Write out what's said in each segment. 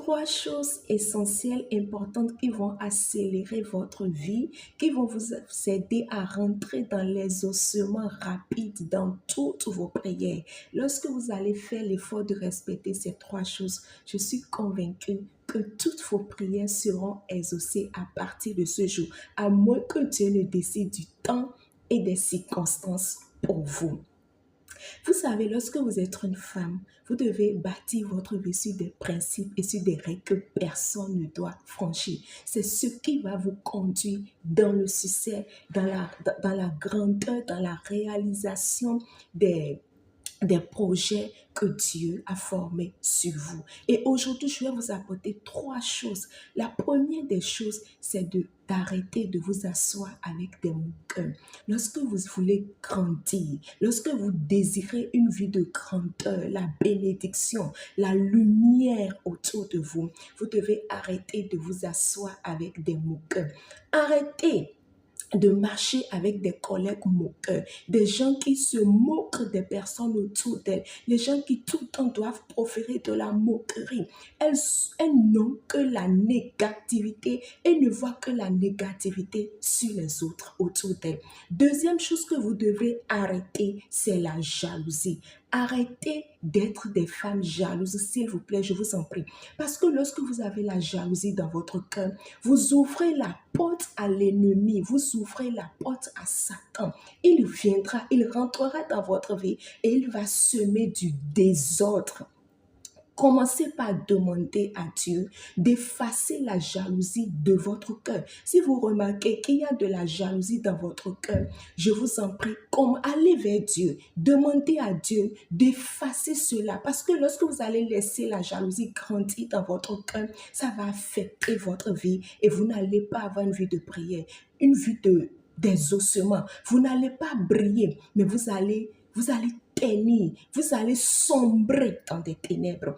trois choses essentielles, importantes qui vont accélérer votre vie, qui vont vous aider à rentrer dans les ossements rapides dans toutes vos prières. Lorsque vous allez faire l'effort de respecter ces trois choses, je suis convaincue que toutes vos prières seront exaucées à partir de ce jour, à moins que Dieu ne décide du temps et des circonstances pour vous. Vous savez, lorsque vous êtes une femme, vous devez bâtir votre vie sur des principes et sur des règles que personne ne doit franchir. C'est ce qui va vous conduire dans le succès, dans la grandeur, dans la réalisation des projets que Dieu a formés sur vous. Et aujourd'hui, je vais vous apporter trois choses. La première des choses, c'est d'arrêter de vous asseoir avec des moqueurs. Lorsque vous voulez grandir, lorsque vous désirez une vie de grandeur, la bénédiction, la lumière autour de vous, vous devez arrêter de vous asseoir avec des moqueurs. Arrêtez de marcher avec des collègues moqueurs, des gens qui se moquent des personnes autour d'elles, les gens qui tout le temps doivent proférer de la moquerie. Elles n'ont que la négativité et ne voient que la négativité sur les autres autour d'elles. Deuxième chose que vous devez arrêter, c'est la jalousie. Arrêtez d'être des femmes jalouses, s'il vous plaît, je vous en prie. Parce que lorsque vous avez la jalousie dans votre cœur, vous ouvrez la porte à l'ennemi, vous ouvrez la porte à Satan. Il viendra, il rentrera dans votre vie et il va semer du désordre. Commencez par demander à Dieu d'effacer la jalousie de votre cœur. Si vous remarquez qu'il y a de la jalousie dans votre cœur, je vous en prie, allez vers Dieu. Demandez à Dieu d'effacer cela. Parce que lorsque vous allez laisser la jalousie grandir dans votre cœur, ça va affecter votre vie et vous n'allez pas avoir une vie de prière, une vie des ossements. Vous n'allez pas briller, mais vous allez teignir, vous allez sombrer dans des ténèbres.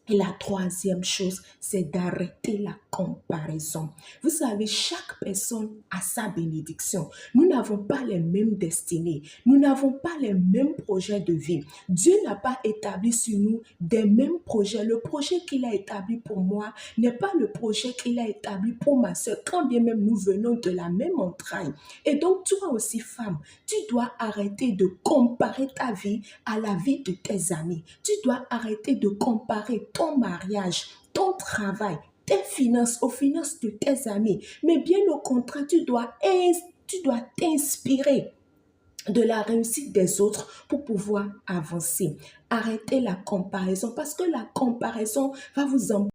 Et la troisième chose, c'est d'arrêter la comparaison. Vous savez, chaque personne a sa bénédiction. Nous n'avons pas les mêmes destinées. Nous n'avons pas les mêmes projets de vie. Dieu n'a pas établi sur nous des mêmes projets. Le projet qu'il a établi pour moi n'est pas le projet qu'il a établi pour ma soeur, quand bien même nous venons de la même entraille. Et donc, toi aussi, femme, tu dois arrêter de comparer ta vie à la vie de tes amis. Tu dois arrêter de comparer ton mariage, ton travail, tes finances aux finances de tes amis. Mais bien au contraire, tu dois t'inspirer de la réussite des autres pour pouvoir avancer. Arrêtez la comparaison parce que la comparaison va vous empêcher